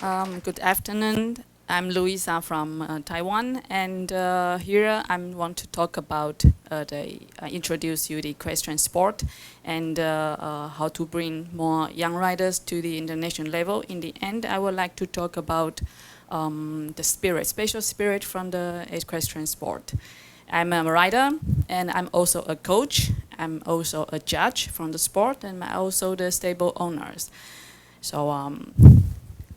Good afternoon. I'm Louisa from Taiwan, and here I want to talk about introduce you the equestrian sport and how to bring more young riders to the international level. In the end, I would like to talk about the spirit, special spirit from the equestrian sport. I'm a rider, and I'm also a coach. I'm also a judge from the sport, and I'm also the stable owners. So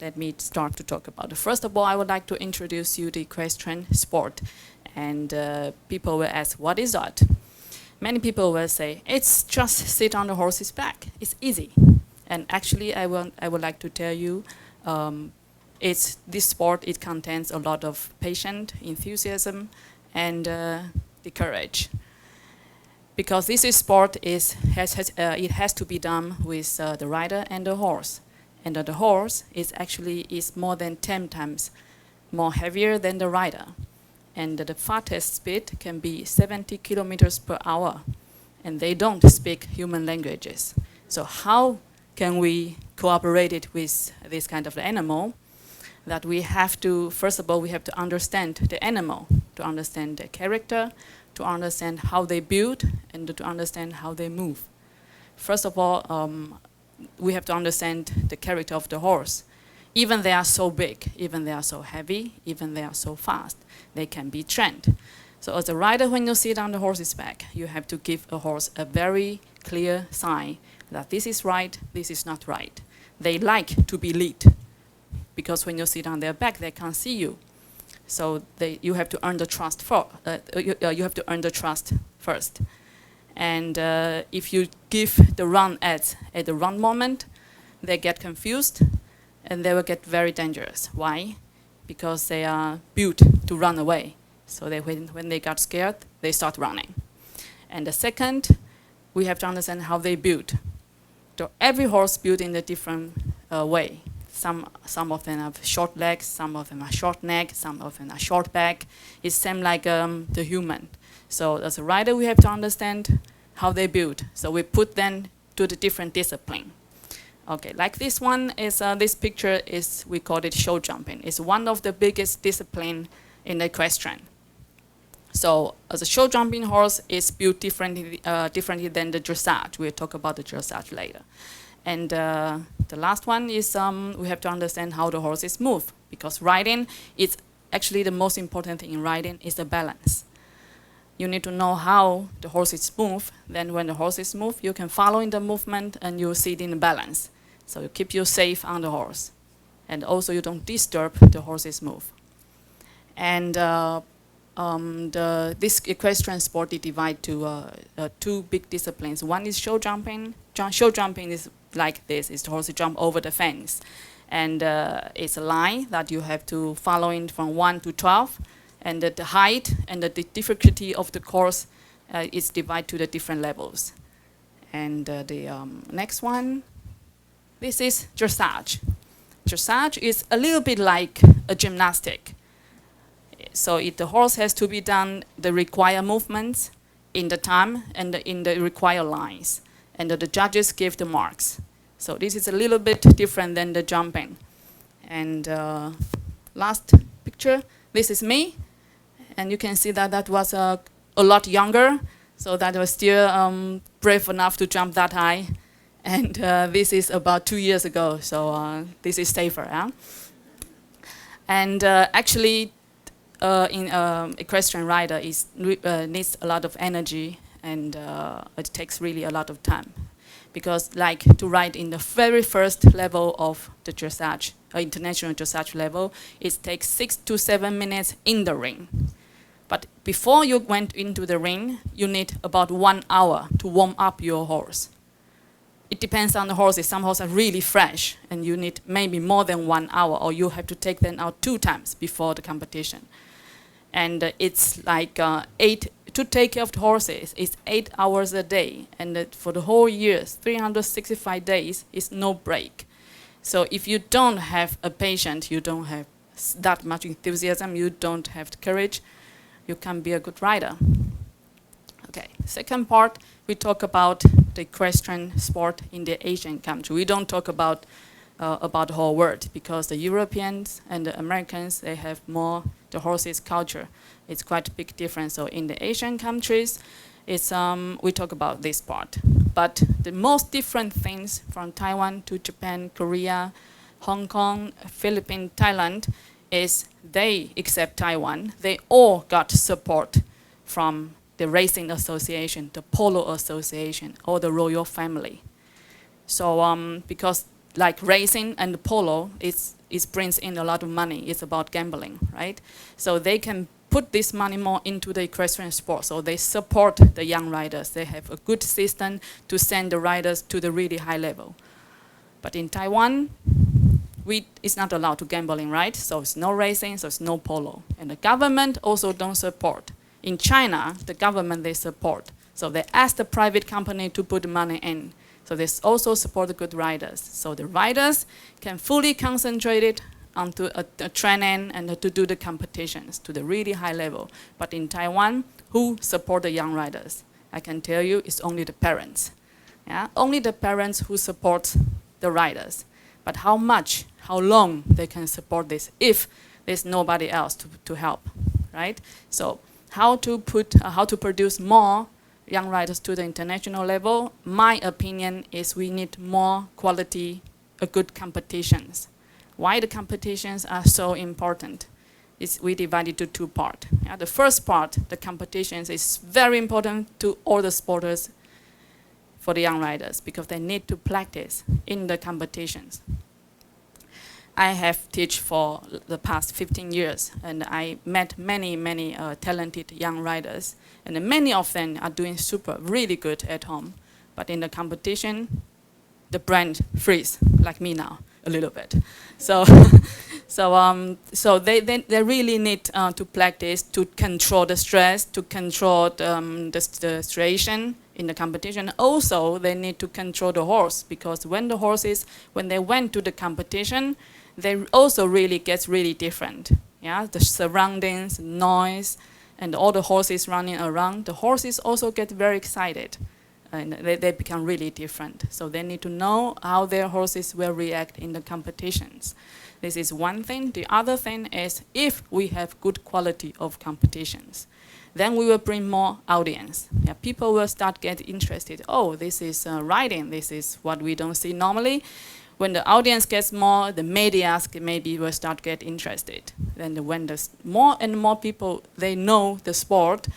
let me start to talk about it. First of all, I would like to introduce you the equestrian sport. And people will ask, what is that? Many people will say, it's just sit on the horse's back. It's easy. And actually, I would like to tell you, this sport, it contains a lot of patience, enthusiasm, and the courage. Because this is sport, it has to be done with the rider and the horse. And the horse is more than 10 times more heavier than the rider. And the fastest speed can be 70 kilometers per hour. And they don't speak human languages. So how can we cooperate it with this kind of animal? That we have to, first of all, we have to understand the animal, to understand their character, to understand how they build, and to understand how they move. First of all, we have to understand the character of the horse. Even they are so big, even they are so heavy, even they are so fast, they can be trained. So as a rider, when you sit on the horse's back, you have to give a horse a very clear sign that this is right, this is not right. They like to be led, because when you sit on their back, they can't see you. So you have to earn the trust you have to earn the trust first. And if you give the run at the wrong moment, they get confused and they will get very dangerous. Why? Because they are built to run away. So when they got scared, they start running. And the second, we have to understand how they build. So every horse built in a different way. Some of them have short legs, some of them are short neck, some of them are short back. It's same like the human. So as a rider, we have to understand how they build. So we put them to the different discipline. Okay, like this one is, this picture is, we call it show jumping. It's one of the biggest discipline in the equestrian. So as a show jumping horse is built differently than the dressage. We'll talk about the dressage later. And the last one is we have to understand how the horses move, because riding is actually the most important thing in riding is the balance. You need to know how the horses move. Then when the horses move, you can follow in the movement and you sit in balance. So you keep you safe on the horse. And also you don't disturb the horse's move. And this equestrian sport is divided to two big disciplines. One is show jumping. Show jumping is like this. It's the horse jump over the fence. And it's a line that you have to follow in from 1 to 12. And the height and the difficulty of the course is divided to the different levels. And the next one, this is dressage. Dressage is a little bit like a gymnastic. So the horse has to be done the required movements in the time and in the required lines. And the judges give the marks. So this is a little bit different than the jumping. And last picture, this is me. And you can see that that was a lot younger, so that was still brave enough to jump that high. And this is about 2 years ago, so this is safer. Yeah? And actually, in equestrian rider needs a lot of energy, and it takes really a lot of time. Because like to ride in the very first level of the dressage, international dressage level, it takes 6 to 7 minutes in the ring. But before you went into the ring, you need about 1 hour to warm up your horse. It depends on the horses. Some horses are really fresh, and you need maybe more than 1 hour, or you have to take them out 2 times before the competition. And it's like to take care of the horses, it's 8 hours a day. And for the whole year, 365 days, is no break. So if you don't have a patient, you don't have that much enthusiasm, you don't have the courage, you can't be a good rider. Okay, second part, we talk about the equestrian sport in the Asian country. We don't talk about about the whole world, because the Europeans and the Americans, they have more the horses culture. It's quite a big difference. So in the Asian countries, it's, we talk about this part. But the most different things from Taiwan to Japan, Korea, Hong Kong, Philippines, Thailand, is they, except Taiwan, they all got support from the racing association, the polo association, or the royal family. So because like racing and polo, it brings in a lot of money. It's about gambling, right? So they can put this money more into the equestrian sport. So they support the young riders. They have a good system to send the riders to the really high level. But in Taiwan, it's not allowed to gambling, right? So it's no racing, so it's no polo. And the government also don't support. In China, the government, they support. So they ask the private company to put money in. So they also support the good riders. So the riders can fully concentrate it onto a training and to do the competitions to the really high level. But in Taiwan, who support the young riders? I can tell you it's only the parents. Yeah? Only the parents who support the riders. But how much, how long they can support this if there's nobody else to help, right? So how to produce more young riders to the international level, my opinion is we need more quality, good competitions. Why the competitions are so important? We divide it to two parts. Yeah, the first part, the competitions, is very important to all the sporters for the young riders because they need to practice in the competitions. I have taught for the past 15 years, and I met many talented young riders, and many of them are doing really good at home. But in the competition, the brand freeze, like me now, a little bit. So, so they really need to practice to control the stress, to control the situation in the competition. Also, they need to control the horse because when they went to the competition, they also gets really different. Yeah, the surroundings, noise, and all the horses running around. The horses also get very excited, and they become really different. So they need to know how their horses will react in the competitions. This is one thing. The other thing is if we have good quality of competitions, then we will bring more audience. Yeah, people will start getting interested. Oh, this is riding. This is what we don't see normally. When the audience gets more, the media maybe will start get interested. Then when there's more and more people, they know the sport,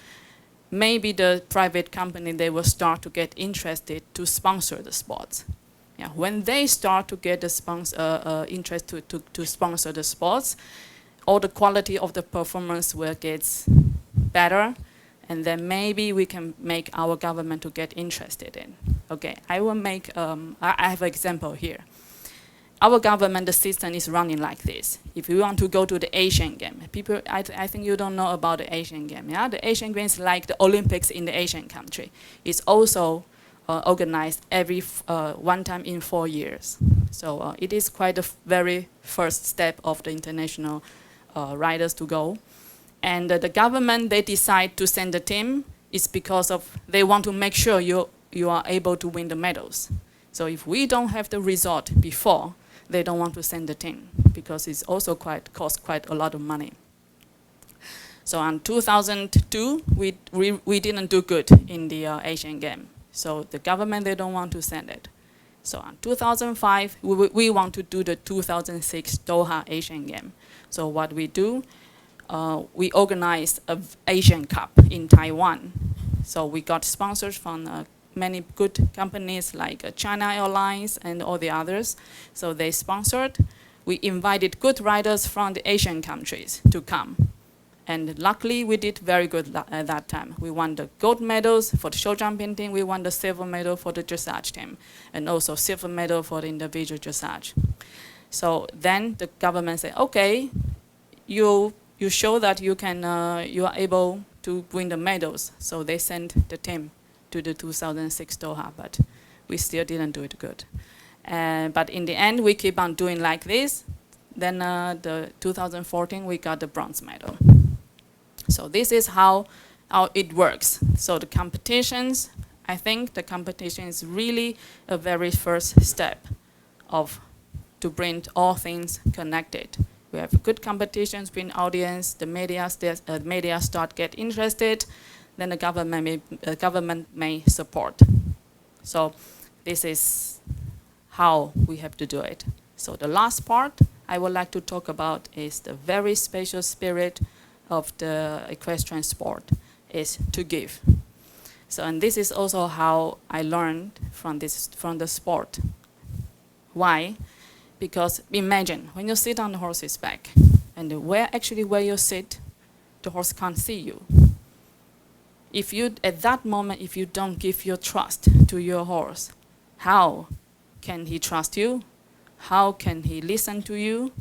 maybe the private company, they will start to get interested to sponsor the sports. Yeah, when they start to get the interest to sponsor the sports, all the quality of the performance will get better, and then maybe we can make our government to get interested in. Okay, I will make, I have an example here. Our government, the system is running like this. If you want to go to the Asian Games, people, I think you don't know about the Asian Games. Yeah? The Asian Games is like the Olympics in the Asian country. It's also organized every one time in 4 years. So it is quite a very first step of the international riders to go. And the government, they decide to send the team is because of they want to make sure you are able to win the medals. So if we don't have the result before, they don't want to send the team because it's also costs quite a lot of money. So in 2002, we didn't do good in the Asian Games. So the government, they don't want to send it. So in 2005, we want to do the 2006 Doha Asian Games. So what we do, we organized an Asian Cup in Taiwan. So we got sponsors from many good companies like China Airlines and all the others. So they sponsored. We invited good riders from the Asian countries to come. And luckily, we did very good at that time. We won the gold medals for the show jumping team. We won the silver medal for the dressage team. And also silver medal for the individual dressage. So then the government said, okay, you show that you are able to win the medals. So they sent the team to the 2006 Doha, but we still didn't do it good. But in the end, we keep on doing like this. Then the 2014, we got the bronze medal. So this is how it works. So the competitions, I think the competition is really a very first step of to bring all things connected. We have good competitions between audience, the media start get interested, then the government may support. So this is how we have to do it. So the last part I would like to talk about is the very special spirit of the equestrian sport, is to give. So, and this is also how I learned from the sport. Why? Because imagine when you sit on the horse's back, and where you sit, the horse can't see you. If you, at that moment, if you don't give your trust to your horse, how can he trust you? How can he listen to you?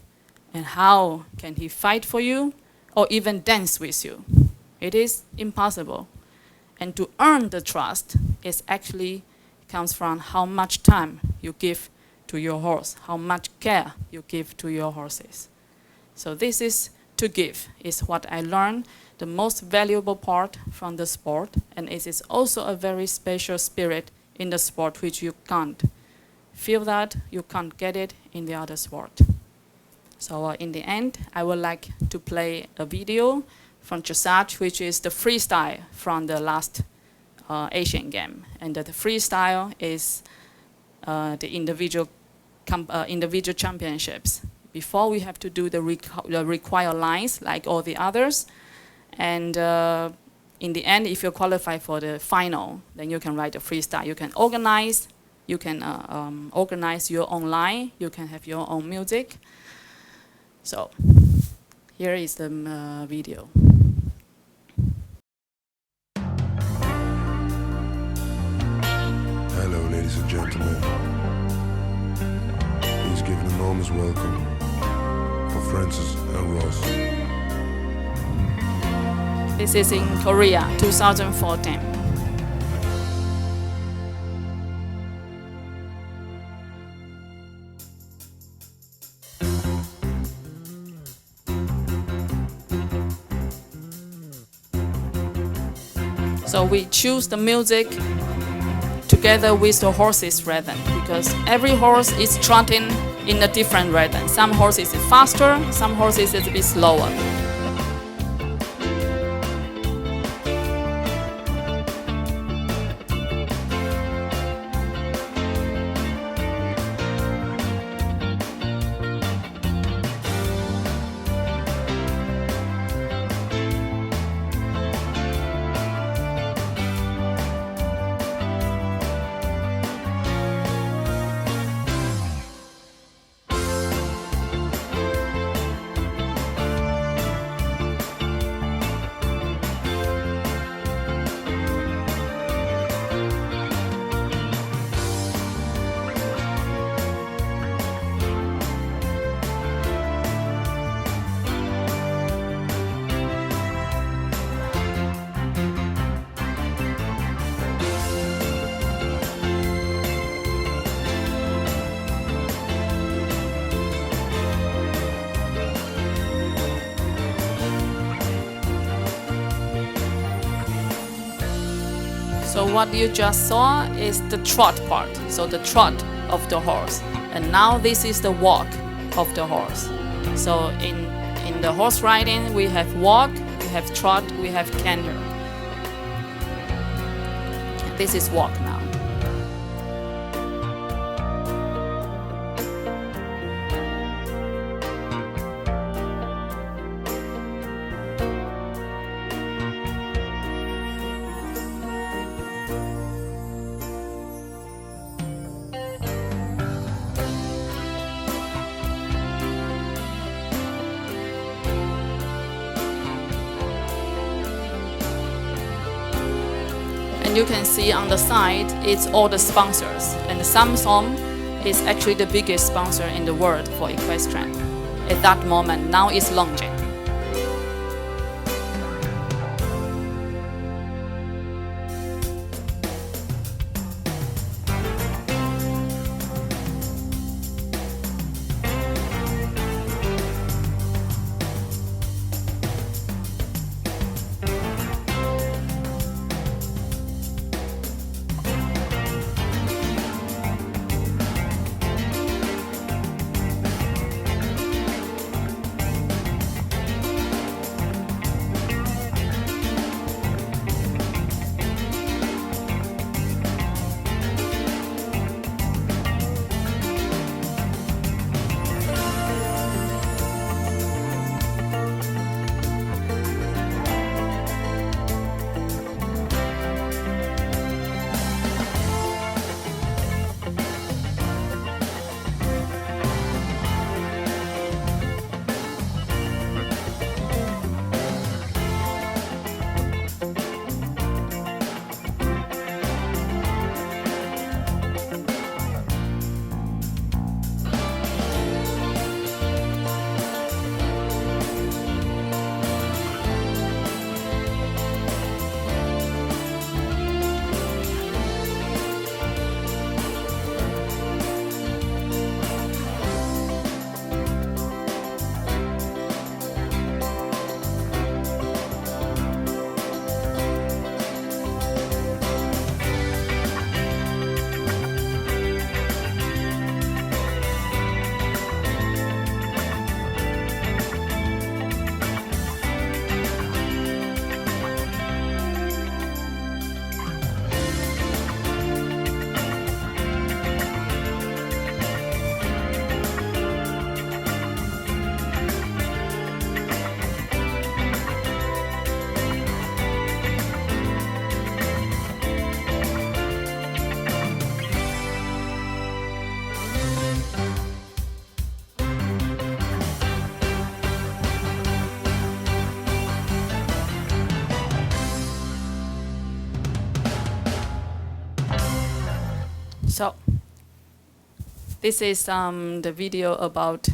And how can he fight for you or even dance with you? It is impossible. And to earn the trust is actually comes from how much time you give to your horse, how much care you give to your horses. So this is to give, is what I learned, the most valuable part from the sport, and it is also a very special spirit in the sport which you can't feel that, you can't get it in the other sport. So in the end, I would like to play a video from dressage, which is the freestyle from the last Asian game. And the freestyle is the individual championships. Before we have to do the required lines like all the others. And in the end, if you qualify for the final, then you can ride the freestyle. You can organize your own line. You can have your own music. So here is the video. Hello, ladies and gentlemen. Please give an enormous welcome for Francis and Ross. This is in Korea, 2014. So we choose the music together with the horse's rhythm, because every horse is trotting in a different rhythm. Some horses is faster, some horses is a bit slower. So what you just saw is the trot part, so the trot of the horse. And now this is the walk of the horse. So in the horse riding, we have walk, we have trot, we have canter. This is walk now. And you can see on the side, it's all the sponsors. And Samsung is actually the biggest sponsor in the world for equestrian. At that moment, now it's Longines. So this is the video about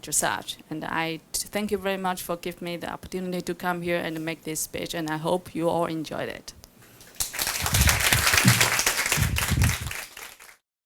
dressage, and I thank you very much for giving me the opportunity to come here and make this speech, and I hope you all enjoyed it.